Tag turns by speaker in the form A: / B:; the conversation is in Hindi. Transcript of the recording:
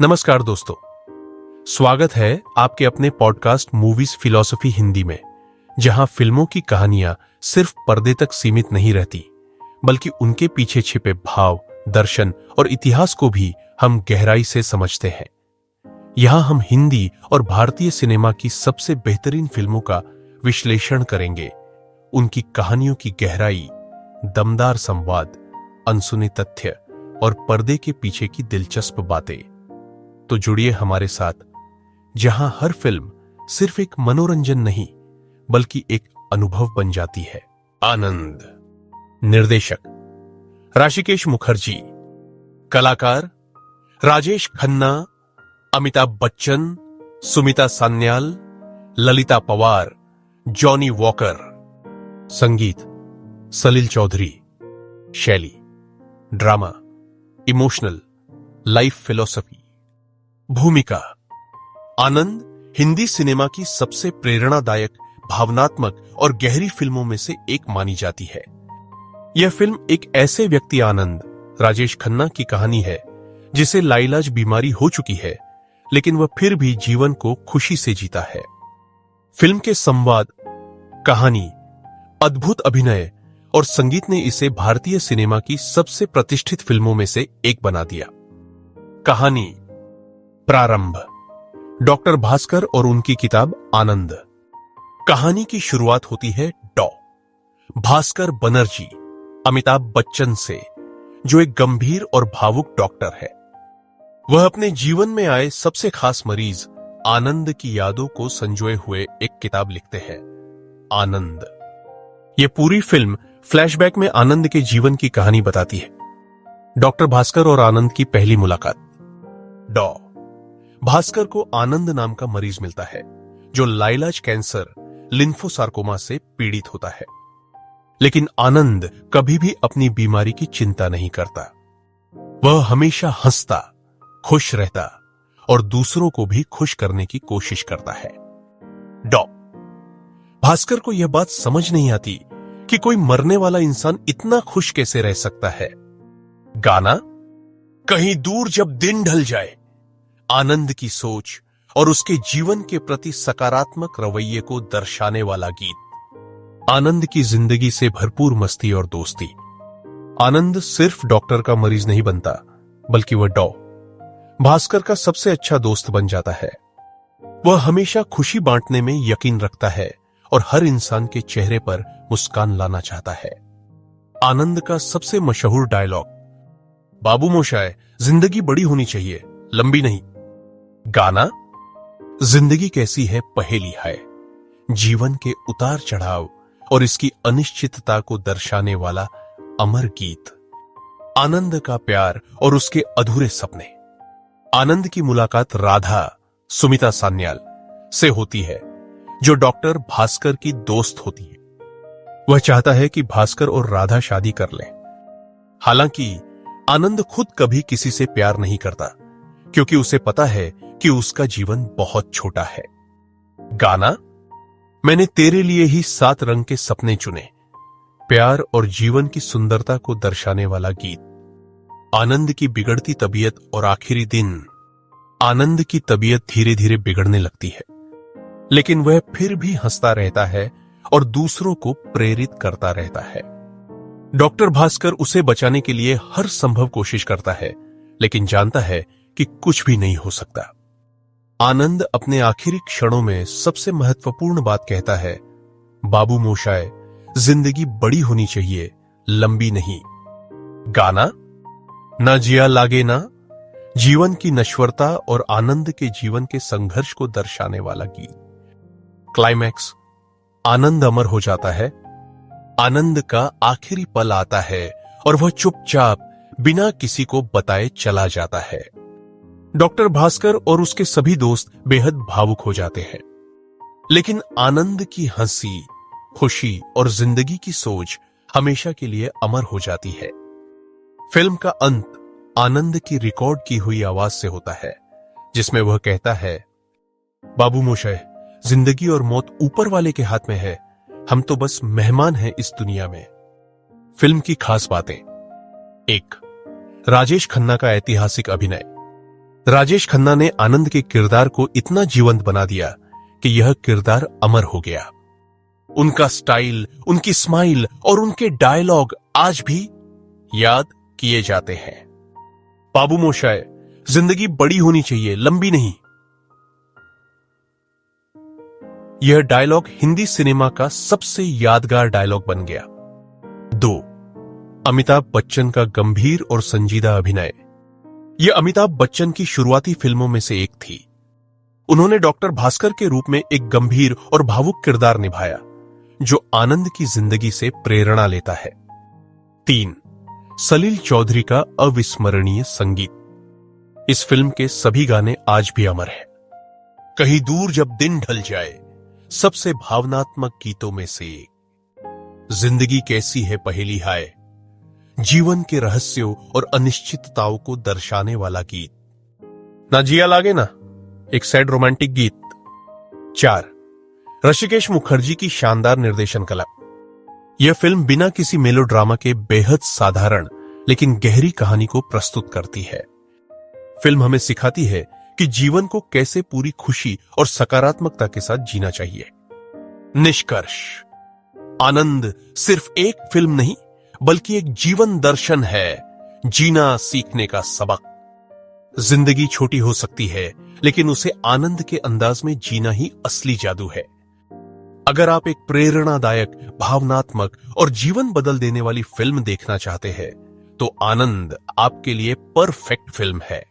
A: नमस्कार दोस्तों, स्वागत है आपके अपने पॉडकास्ट मूवीज फिलॉसफी हिंदी में, जहां फिल्मों की कहानियां सिर्फ पर्दे तक सीमित नहीं रहती, बल्कि उनके पीछे छिपे भाव, दर्शन और इतिहास को भी हम गहराई से समझते हैं। यहां हम हिंदी और भारतीय सिनेमा की सबसे बेहतरीन फिल्मों का विश्लेषण करेंगे, उनकी कहानियों की गहराई, दमदार संवाद, अनसुने तथ्य और पर्दे के पीछे की दिलचस्प बातें। तो जुड़िए हमारे साथ, जहां हर फिल्म सिर्फ एक मनोरंजन नहीं, बल्कि एक अनुभव बन जाती है। आनंद। निर्देशक ऋषिकेश मुखर्जी, कलाकार राजेश खन्ना, अमिताभ बच्चन, सुमिता सान्याल, ललिता पवार, जॉनी वॉकर। संगीत सलील चौधरी। शैली ड्रामा, इमोशनल, लाइफ फिलॉसफी। भूमिका आनंद हिंदी सिनेमा की सबसे प्रेरणादायक, भावनात्मक और गहरी फिल्मों में से एक मानी जाती है। यह फिल्म एक ऐसे व्यक्ति आनंद, राजेश खन्ना की कहानी है, जिसे लाइलाज बीमारी हो चुकी है, लेकिन वह फिर भी जीवन को खुशी से जीता है। फिल्म के संवाद, कहानी, अद्भुत अभिनय और संगीत ने इसे भारतीय सिनेमा की सबसे प्रतिष्ठित फिल्मों में से एक बना दिया। कहानी प्रारंभ। डॉक्टर भास्कर और उनकी किताब आनंद। कहानी की शुरुआत होती है भास्कर बनर्जी, अमिताभ बच्चन से, जो एक गंभीर और भावुक डॉक्टर है। वह अपने जीवन में आए सबसे खास मरीज आनंद की यादों को संजोए हुए एक किताब लिखते हैं, आनंद। यह पूरी फिल्म फ्लैशबैक में आनंद के जीवन की कहानी बताती है। डॉक्टर भास्कर और आनंद की पहली मुलाकात। भास्कर को आनंद नाम का मरीज मिलता है, जो लाइलाज कैंसर, लिम्फोसार्कोमा से पीड़ित होता है। लेकिन आनंद कभी भी अपनी बीमारी की चिंता नहीं करता। वह हमेशा हंसता, खुश रहता और दूसरों को भी खुश करने की कोशिश करता है। भास्कर को यह बात समझ नहीं आती कि कोई मरने वाला इंसान इतना खुश कैसे रह सकता है। गाना कहीं दूर जब दिन ढल जाए, आनंद की सोच और उसके जीवन के प्रति सकारात्मक रवैये को दर्शाने वाला गीत। आनंद की जिंदगी से भरपूर मस्ती और दोस्ती। आनंद सिर्फ डॉक्टर का मरीज नहीं बनता, बल्कि वह भास्कर का सबसे अच्छा दोस्त बन जाता है। वह हमेशा खुशी बांटने में यकीन रखता है और हर इंसान के चेहरे पर मुस्कान लाना चाहता है। आनंद का सबसे मशहूर डायलॉग, बाबू मोशाय, जिंदगी बड़ी होनी चाहिए, लंबी नहीं। गाना जिंदगी कैसी है पहेली है, जीवन के उतार चढ़ाव और इसकी अनिश्चितता को दर्शाने वाला अमर गीत। आनंद का प्यार और उसके अधूरे सपने। आनंद की मुलाकात राधा, सुमिता सान्याल से होती है, जो डॉक्टर भास्कर की दोस्त होती है। वह चाहता है कि भास्कर और राधा शादी कर लें। हालांकि आनंद खुद कभी किसी से प्यार नहीं करता, क्योंकि उसे पता है कि उसका जीवन बहुत छोटा है। गाना मैंने तेरे लिए ही 7 रंग के सपने चुने, प्यार और जीवन की सुंदरता को दर्शाने वाला गीत। आनंद की बिगड़ती तबीयत और आखिरी दिन। आनंद की तबीयत धीरे धीरे बिगड़ने लगती है, लेकिन वह फिर भी हंसता रहता है और दूसरों को प्रेरित करता रहता है। डॉक्टर भास्कर उसे बचाने के लिए हर संभव कोशिश करता है, लेकिन जानता है कि कुछ भी नहीं हो सकता। आनंद अपने आखिरी क्षणों में सबसे महत्वपूर्ण बात कहता है, बाबू मोशाय, जिंदगी बड़ी होनी चाहिए, लंबी नहीं। गाना ना जिया लागे ना, जीवन की नश्वरता और आनंद के जीवन के संघर्ष को दर्शाने वाला गीत। क्लाइमैक्स, आनंद अमर हो जाता है। आनंद का आखिरी पल आता है और वह चुपचाप बिना किसी को बताए चला जाता है। डॉक्टर भास्कर और उसके सभी दोस्त बेहद भावुक हो जाते हैं, लेकिन आनंद की हंसी, खुशी और जिंदगी की सोच हमेशा के लिए अमर हो जाती है। फिल्म का अंत आनंद की रिकॉर्ड की हुई आवाज से होता है, जिसमें वह कहता है, बाबू मोशाय, जिंदगी और मौत ऊपर वाले के हाथ में है, हम तो बस मेहमान हैं इस दुनिया में। फिल्म की खास बातें। 1. राजेश खन्ना का ऐतिहासिक अभिनय। राजेश खन्ना ने आनंद के किरदार को इतना जीवंत बना दिया कि यह किरदार अमर हो गया। उनका स्टाइल, उनकी स्माइल और उनके डायलॉग आज भी याद किए जाते हैं। बाबू मोशाय, जिंदगी बड़ी होनी चाहिए, लंबी नहीं। यह डायलॉग हिंदी सिनेमा का सबसे यादगार डायलॉग बन गया। 2. अमिताभ बच्चन का गंभीर और संजीदा अभिनय। यह अमिताभ बच्चन की शुरुआती फिल्मों में से एक थी। उन्होंने डॉक्टर भास्कर के रूप में एक गंभीर और भावुक किरदार निभाया जो आनंद की जिंदगी से प्रेरणा लेता है। 3. सलील चौधरी का अविस्मरणीय संगीत। इस फिल्म के सभी गाने आज भी अमर हैं। कहीं दूर जब दिन ढल जाए, सबसे भावनात्मक गीतों में से एक। जिंदगी कैसी है पहेली हाय, जीवन के रहस्यों और अनिश्चितताओं को दर्शाने वाला गीत। ना जिया लागे ना, एक सैड रोमांटिक गीत। 4. ऋषिकेश मुखर्जी की शानदार निर्देशन कला। यह फिल्म बिना किसी मेलोड्रामा के बेहद साधारण लेकिन गहरी कहानी को प्रस्तुत करती है। फिल्म हमें सिखाती है कि जीवन को कैसे पूरी खुशी और सकारात्मकता के साथ जीना चाहिए। निष्कर्ष, आनंद सिर्फ एक फिल्म नहीं बल्कि एक जीवन दर्शन है, जीना सीखने का सबक। जिंदगी छोटी हो सकती है लेकिन उसे आनंद के अंदाज में जीना ही असली जादू है। अगर आप एक प्रेरणादायक, भावनात्मक और जीवन बदल देने वाली फिल्म देखना चाहते हैं तो आनंद आपके लिए परफेक्ट फिल्म है।